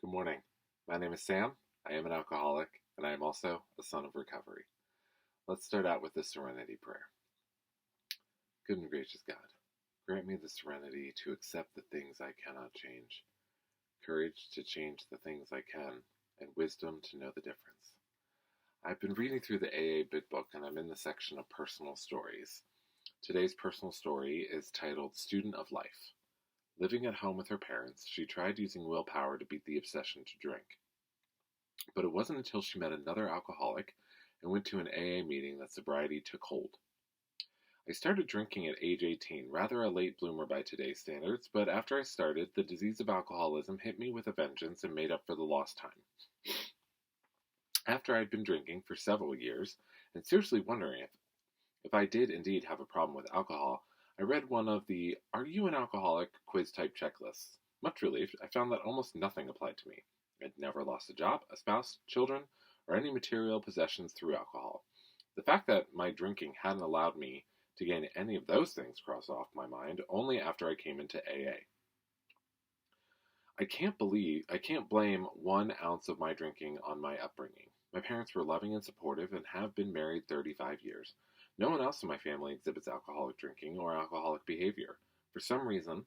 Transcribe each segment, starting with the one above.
Good morning. My name is Sam. I am an alcoholic, and I am also a son of recovery. Let's start out with the Serenity Prayer. Good and gracious God, grant me the serenity to accept the things I cannot change, courage to change the things I can, and wisdom to know the difference. I've been reading through the AA Big Book, and I'm in the section of personal stories. Today's personal story is titled Student of Life. Living at home with her parents, she tried using willpower to beat the obsession to drink. But it wasn't until she met another alcoholic and went to an AA meeting that sobriety took hold. I started drinking at age 18, rather a late bloomer by today's standards, but after I started, the disease of alcoholism hit me with a vengeance and made up for the lost time. After I'd been drinking for several years, and seriously wondering if I did indeed have a problem with alcohol, I read one of the "Are you an alcoholic?" quiz type checklists. Much relieved, I found that almost nothing applied to me. I'd never lost a job, a spouse, children, or any material possessions through alcohol. The fact that my drinking hadn't allowed me to gain any of those things crossed off my mind only after I came into AA. I can't blame 1 ounce of my drinking on my upbringing. My parents were loving and supportive and have been married 35 years. No one else in my family exhibits alcoholic drinking or alcoholic behavior. For some reason,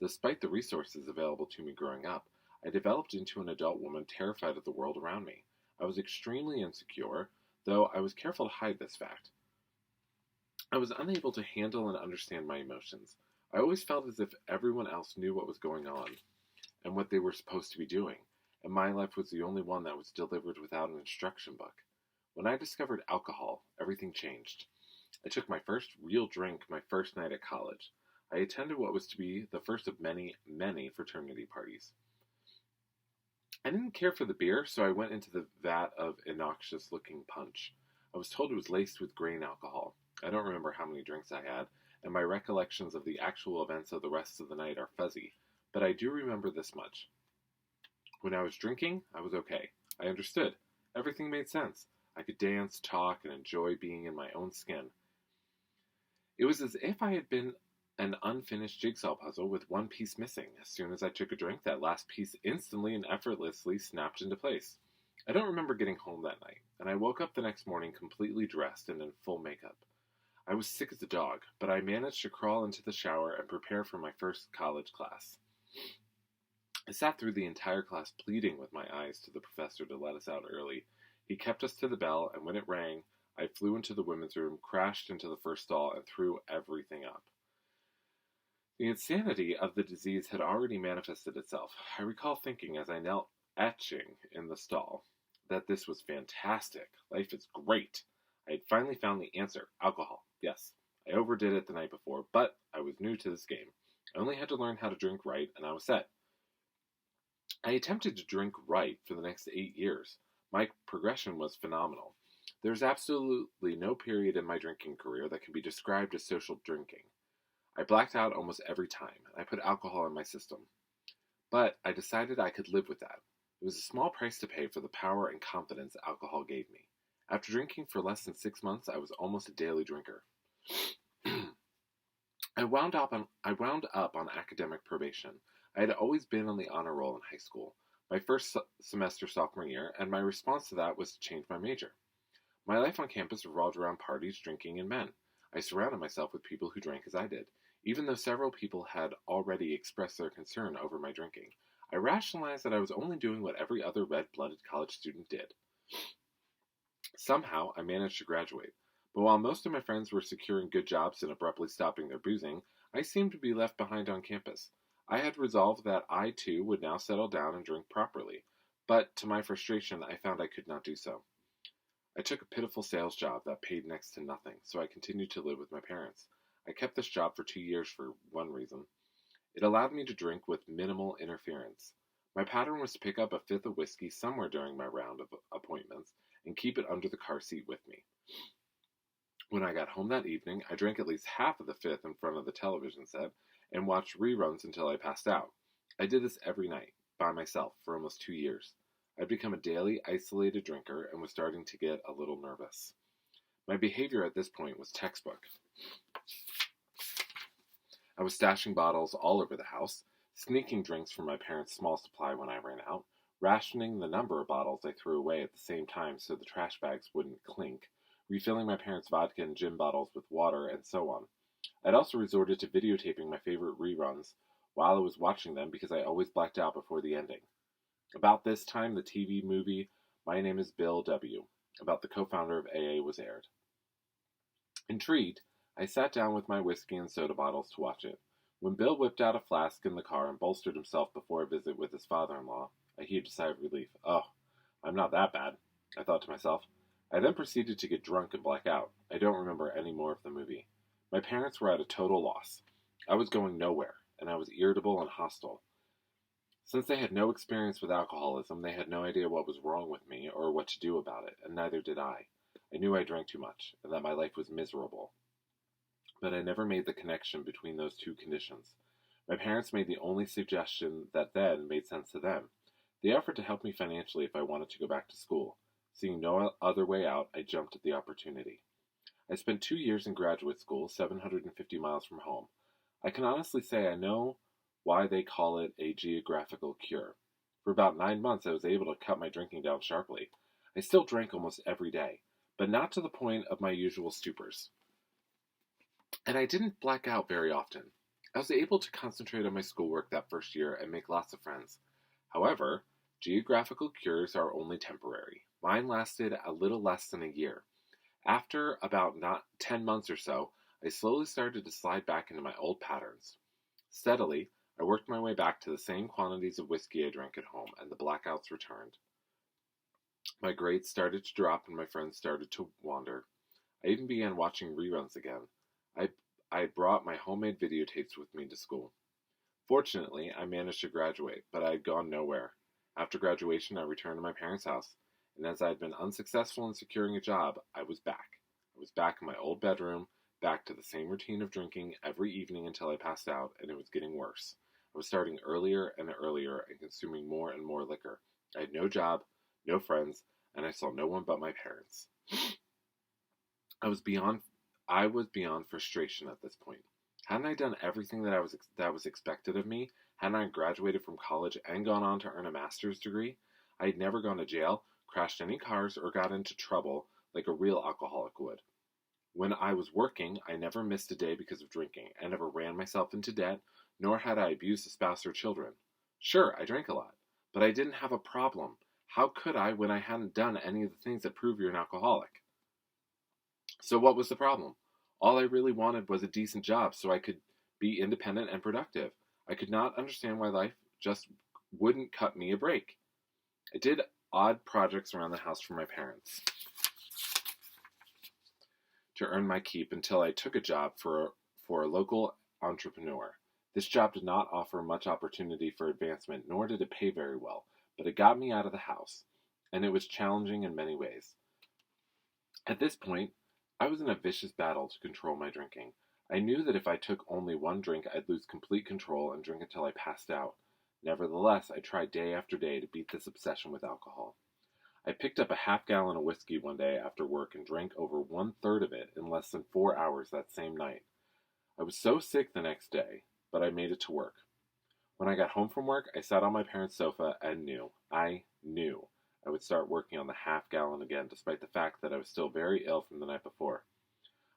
despite the resources available to me growing up, I developed into an adult woman terrified of the world around me. I was extremely insecure, though I was careful to hide this fact. I was unable to handle and understand my emotions. I always felt as if everyone else knew what was going on and what they were supposed to be doing, and my life was the only one that was delivered without an instruction book. When I discovered alcohol, everything changed. I took my first real drink my first night at college. I attended what was to be the first of many, many fraternity parties. I didn't care for the beer, so I went into the vat of innoxious looking punch. I was told it was laced with grain alcohol. I don't remember how many drinks I had, and my recollections of the actual events of the rest of the night are fuzzy, but I do remember this much. When I was drinking, I was okay. I understood. Everything made sense. I could dance, talk, and enjoy being in my own skin. It was as if I had been an unfinished jigsaw puzzle with one piece missing. As soon as I took a drink, that last piece instantly and effortlessly snapped into place. I don't remember getting home that night, and I woke up the next morning completely dressed and in full makeup. I was sick as a dog, but I managed to crawl into the shower and prepare for my first college class. I sat through the entire class pleading with my eyes to the professor to let us out early. He kept us to the bell, and when it rang, I flew into the women's room, crashed into the first stall, and threw everything up. The insanity of the disease had already manifested itself. I recall thinking as I knelt etching in the stall that this was fantastic. Life is great. I had finally found the answer. Alcohol. Yes. I overdid it the night before, but I was new to this game. I only had to learn how to drink right, and I was set. I attempted to drink right for the next 8 years. My progression was phenomenal. There's absolutely no period in my drinking career that can be described as social drinking. I blacked out almost every time, and I put alcohol in my system. But I decided I could live with that. It was a small price to pay for the power and confidence alcohol gave me. After drinking for less than 6 months, I was almost a daily drinker. I wound up on academic probation. I had always been on the honor roll in high school, my first semester sophomore year, and my response to that was to change my major. My life on campus revolved around parties, drinking, and men. I surrounded myself with people who drank as I did, even though several people had already expressed their concern over my drinking. I rationalized that I was only doing what every other red-blooded college student did. Somehow, I managed to graduate. But while most of my friends were securing good jobs and abruptly stopping their boozing, I seemed to be left behind on campus. I had resolved that I, too, would now settle down and drink properly. But, to my frustration, I found I could not do so. I took a pitiful sales job that paid next to nothing, so I continued to live with my parents. I kept this job for 2 years for one reason. It allowed me to drink with minimal interference. My pattern was to pick up a fifth of whiskey somewhere during my round of appointments and keep it under the car seat with me. When I got home that evening, I drank at least half of the fifth in front of the television set and watched reruns until I passed out. I did this every night, by myself, for almost 2 years. I'd become a daily, isolated drinker and was starting to get a little nervous. My behavior at this point was textbook. I was stashing bottles all over the house, sneaking drinks from my parents' small supply when I ran out, rationing the number of bottles I threw away at the same time so the trash bags wouldn't clink, refilling my parents' vodka and gin bottles with water, and so on. I'd also resorted to videotaping my favorite reruns while I was watching them because I always blacked out before the ending. About this time, the TV movie My Name is Bill W., about the co-founder of AA, was aired. Intrigued, I sat down with my whiskey and soda bottles to watch it. When Bill whipped out a flask in the car and bolstered himself before a visit with his father-in-law, I heaved a sigh of relief. Oh, I'm not that bad, I thought to myself. I then proceeded to get drunk and black out. I don't remember any more of the movie. My parents were at a total loss. I was going nowhere, and I was irritable and hostile. Since they had no experience with alcoholism, they had no idea what was wrong with me or what to do about it, and neither did I. I knew I drank too much, and that my life was miserable. But I never made the connection between those two conditions. My parents made the only suggestion that then made sense to them. They offered to help me financially if I wanted to go back to school. Seeing no other way out, I jumped at the opportunity. I spent 2 years in graduate school, 750 miles from home. I can honestly say I know why they call it a geographical cure. For about 9 months, I was able to cut my drinking down sharply. I still drank almost every day, but not to the point of my usual stupors. And I didn't black out very often. I was able to concentrate on my schoolwork that first year and make lots of friends. However, geographical cures are only temporary. Mine lasted a little less than a year. After about 10 months or so, I slowly started to slide back into my old patterns. Steadily, I worked my way back to the same quantities of whiskey I drank at home, and the blackouts returned. My grades started to drop and my friends started to wander. I even began watching reruns again. I brought my homemade videotapes with me to school. Fortunately, I managed to graduate, but I had gone nowhere. After graduation, I returned to my parents' house, and as I had been unsuccessful in securing a job, I was back. I was back in my old bedroom, back to the same routine of drinking every evening until I passed out, and it was getting worse. I was starting earlier and earlier and consuming more and more liquor. I had no job, no friends, and I saw no one but my parents. I was beyond frustration at this point. Hadn't I done everything that was expected of me? Hadn't I graduated from college and gone on to earn a master's degree? I had never gone to jail, crashed any cars, or got into trouble like a real alcoholic would. When I was working, I never missed a day because of drinking. I never ran myself into debt, nor had I abused a spouse or children. Sure, I drank a lot, but I didn't have a problem. How could I when I hadn't done any of the things that prove you're an alcoholic? So what was the problem? All I really wanted was a decent job so I could be independent and productive. I could not understand why life just wouldn't cut me a break. I did odd projects around the house for my parents to earn my keep until I took a job for a local entrepreneur. This job did not offer much opportunity for advancement, nor did it pay very well, but it got me out of the house, and it was challenging in many ways. At this point, I was in a vicious battle to control my drinking. I knew that if I took only one drink, I'd lose complete control and drink until I passed out. Nevertheless, I tried day after day to beat this obsession with alcohol. I picked up a half-gallon of whiskey one day after work and drank over 1/3 of it in less than 4 hours that same night. I was so sick the next day, but I made it to work. When I got home from work, I sat on my parents' sofa and I knew I would start working on the half-gallon again, despite the fact that I was still very ill from the night before.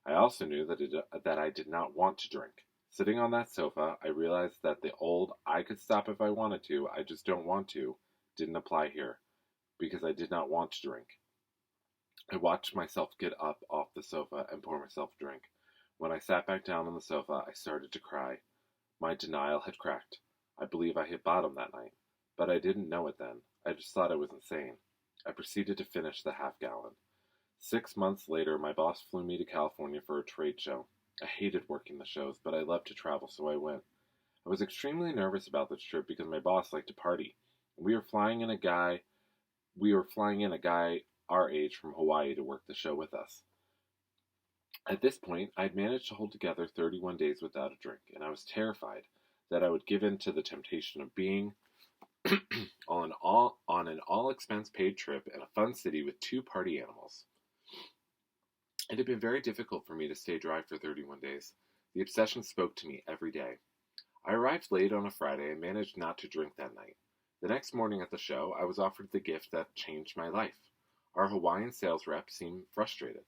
I also knew that I did not want to drink. Sitting on that sofa, I realized that the old "I could stop if I wanted to, I just don't want to" didn't apply here, because I did not want to drink. I watched myself get up off the sofa and pour myself a drink. When I sat back down on the sofa, I started to cry. My denial had cracked. I believe I hit bottom that night, but I didn't know it then. I just thought I was insane. I proceeded to finish the half-gallon. 6 months later, my boss flew me to California for a trade show. I hated working the shows, but I loved to travel, so I went. I was extremely nervous about this trip because my boss liked to party. We were flying in a guy our age from Hawaii to work the show with us. At this point, I had managed to hold together 31 days without a drink, and I was terrified that I would give in to the temptation of being on an all-expense-paid trip in a fun city with 2 party animals. It had been very difficult for me to stay dry for 31 days. The obsession spoke to me every day. I arrived late on a Friday and managed not to drink that night. The next morning at the show, I was offered the gift that changed my life. Our Hawaiian sales rep seemed frustrated.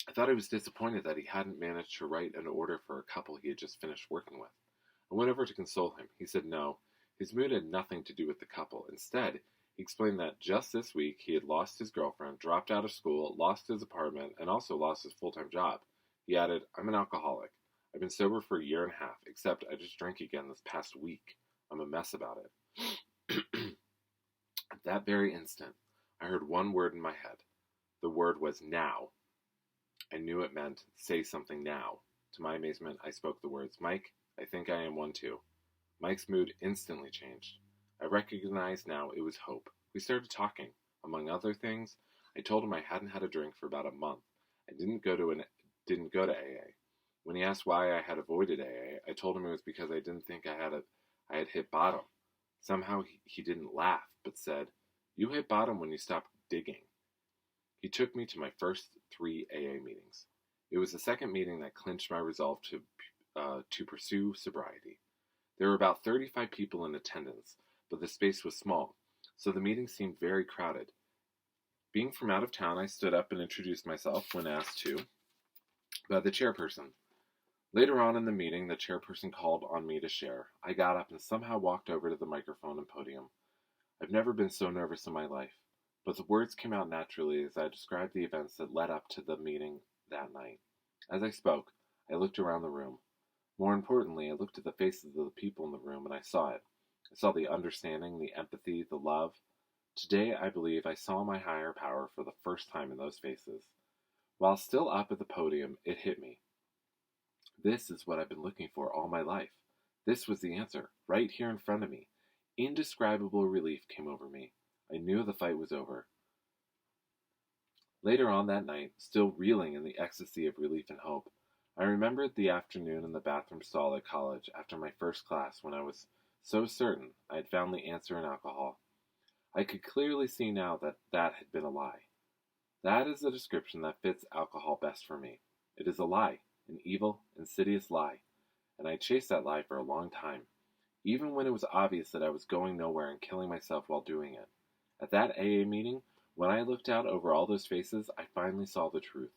I thought he was disappointed that he hadn't managed to write an order for a couple he had just finished working with. I went over to console him. He said no, his mood had nothing to do with the couple. Instead, he explained that just this week he had lost his girlfriend, dropped out of school, lost his apartment, and also lost his full-time job. He added, "I'm an alcoholic. I've been sober for a year and a half, except I just drank again this past week. I'm a mess about it." At that very instant, I heard one word in my head. The word was now. I knew it meant say something now. To my amazement, I spoke the words, "Mike, I think I am one too." Mike's mood instantly changed. I recognized now it was hope. We started talking. Among other things, I told him I hadn't had a drink for about a month and didn't go to AA. When he asked why I had avoided AA, I told him it was because I didn't think I had hit bottom. Somehow he didn't laugh, but said, "You hit bottom when you stopped digging." He took me to my first 3 AA meetings. It was the second meeting that clinched my resolve to pursue sobriety. There were about 35 people in attendance, but the space was small, so the meeting seemed very crowded. Being from out of town, I stood up and introduced myself when asked to by the chairperson. Later on in the meeting, the chairperson called on me to share. I got up and somehow walked over to the microphone and podium. I've never been so nervous in my life, but the words came out naturally as I described the events that led up to the meeting that night. As I spoke, I looked around the room. More importantly, I looked at the faces of the people in the room, and I saw it. I saw the understanding, the empathy, the love. Today, I believe I saw my higher power for the first time in those faces. While still up at the podium, it hit me. This is what I've been looking for all my life. This was the answer, right here in front of me. Indescribable relief came over me. I knew the fight was over. Later on that night, still reeling in the ecstasy of relief and hope, I remembered the afternoon in the bathroom stall at college after my first class when I was so certain I had found the answer in alcohol. I could clearly see now that that had been a lie. That is the description that fits alcohol best for me. It is a lie, an evil, insidious lie, and I chased that lie for a long time, even when it was obvious that I was going nowhere and killing myself while doing it. At that AA meeting, when I looked out over all those faces, I finally saw the truth.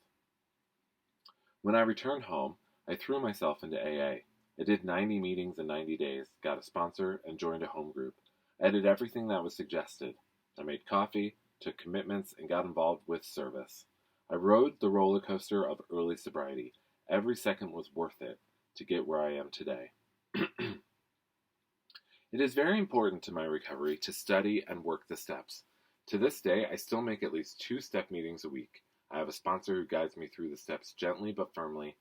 When I returned home, I threw myself into AA. I did 90 meetings in 90 days, got a sponsor, and joined a home group. I did everything that was suggested. I made coffee, took commitments, and got involved with service. I rode the roller coaster of early sobriety. Every second was worth it to get where I am today. It is very important to my recovery to study and work the steps. To this day, I still make at least 2 step meetings a week. I have a sponsor who guides me through the steps gently but firmly,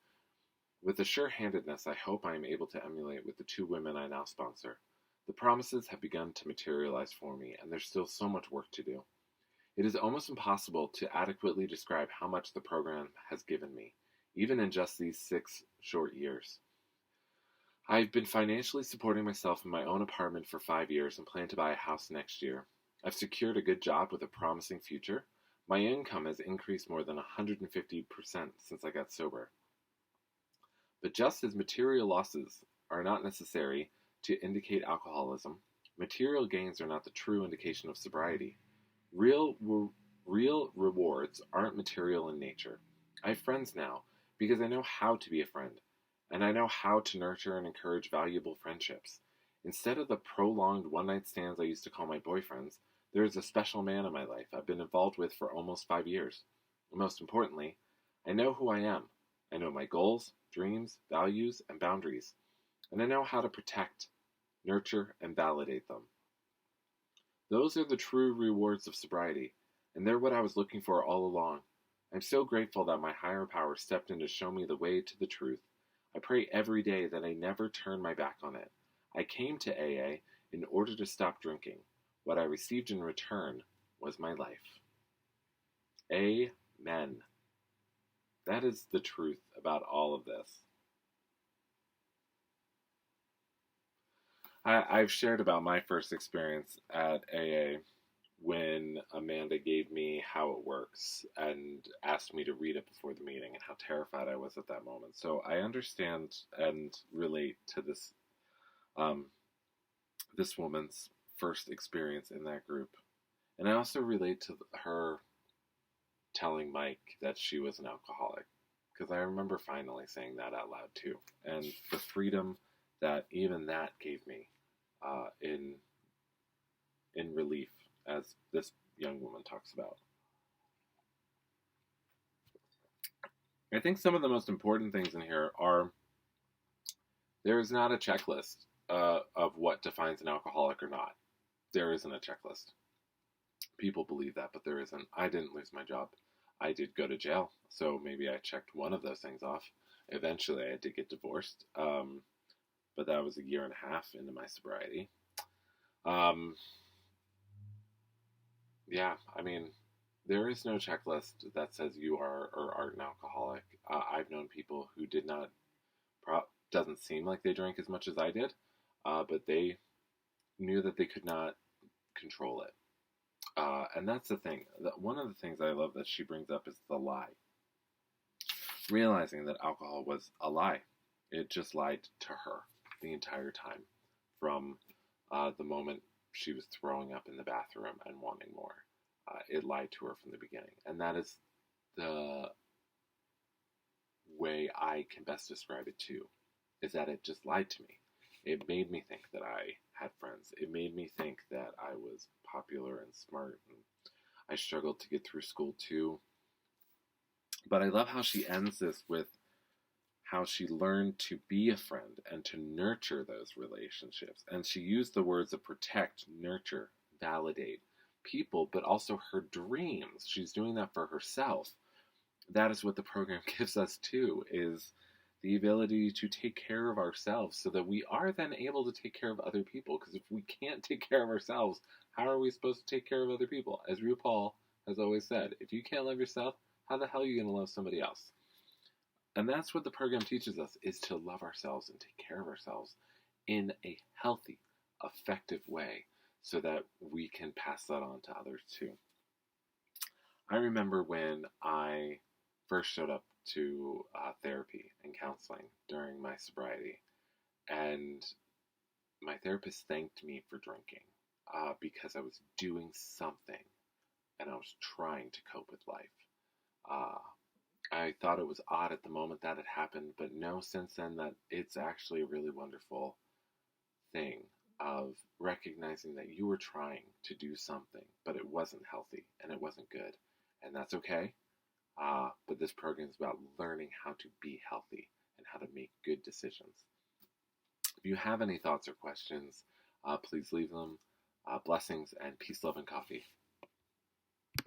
with the sure-handedness I hope I am able to emulate with the 2 women I now sponsor. The promises have begun to materialize for me, and there's still so much work to do. It is almost impossible to adequately describe how much the program has given me, even in just these 6 short years. I've been financially supporting myself in my own apartment for 5 years and plan to buy a house next year. I've secured a good job with a promising future. My income has increased more than 150% since I got sober. But just as material losses are not necessary to indicate alcoholism, material gains are not the true indication of sobriety. Real rewards aren't material in nature. I have friends now because I know how to be a friend, and I know how to nurture and encourage valuable friendships. Instead of the prolonged one-night stands I used to call my boyfriends, there is a special man in my life I've been involved with for almost 5 years. And most importantly, I know who I am. I know my goals, dreams, values, and boundaries, and I know how to protect, nurture, and validate them. Those are the true rewards of sobriety, and they're what I was looking for all along. I'm so grateful that my higher power stepped in to show me the way to the truth. I pray every day that I never turn my back on it. I came to AA in order to stop drinking. What I received in return was my life. Amen. That is the truth about all of this. I've shared about my first experience at AA when Amanda gave me How It Works and asked me to read it before the meeting and how terrified I was at that moment. So I understand and relate to this this woman's first experience in that group. And I also relate to her telling Mike that she was an alcoholic, because I remember finally saying that out loud too, and the freedom that even that gave me in relief, as this young woman talks about. I think some of the most important things in here are there is not a checklist of what defines an alcoholic or not. There isn't a checklist. People believe that, but there isn't. I didn't lose my job. I did go to jail, so maybe I checked one of those things off. Eventually, I did get divorced, but that was a year and a half into my sobriety. Yeah, I mean, there is no checklist that says you are or aren't an alcoholic. I've known people who did not, doesn't seem like they drank as much as I did, but they knew that they could not control it. And that's the thing. One of the things I love that she brings up is the lie. Realizing that alcohol was a lie. It just lied to her the entire time. From the moment she was throwing up in the bathroom and wanting more. It lied to her from the beginning. And that is the way I can best describe it too. Is that it just lied to me. It made me think that I had friends. It made me think that I was popular and smart. And I struggled to get through school too. But I love how she ends this with how she learned to be a friend and to nurture those relationships. And she used the words of protect, nurture, validate people, but also her dreams. She's doing that for herself. That is what the program gives us too, is the ability to take care of ourselves so that we are then able to take care of other people. Because if we can't take care of ourselves, how are we supposed to take care of other people? As RuPaul has always said, if you can't love yourself, how the hell are you going to love somebody else? And that's what the program teaches us, is to love ourselves and take care of ourselves in a healthy, effective way so that we can pass that on to others too. I remember when I first showed up to therapy and counseling during my sobriety, and my therapist thanked me for drinking because I was doing something and I was trying to cope with life. I thought it was odd at the moment that it happened, but know since then that it's actually a really wonderful thing of recognizing that you were trying to do something, but it wasn't healthy and it wasn't good. And that's okay. But this program is about learning how to be healthy and how to make good decisions. If you have any thoughts or questions, please leave them. Blessings and peace, love, and coffee.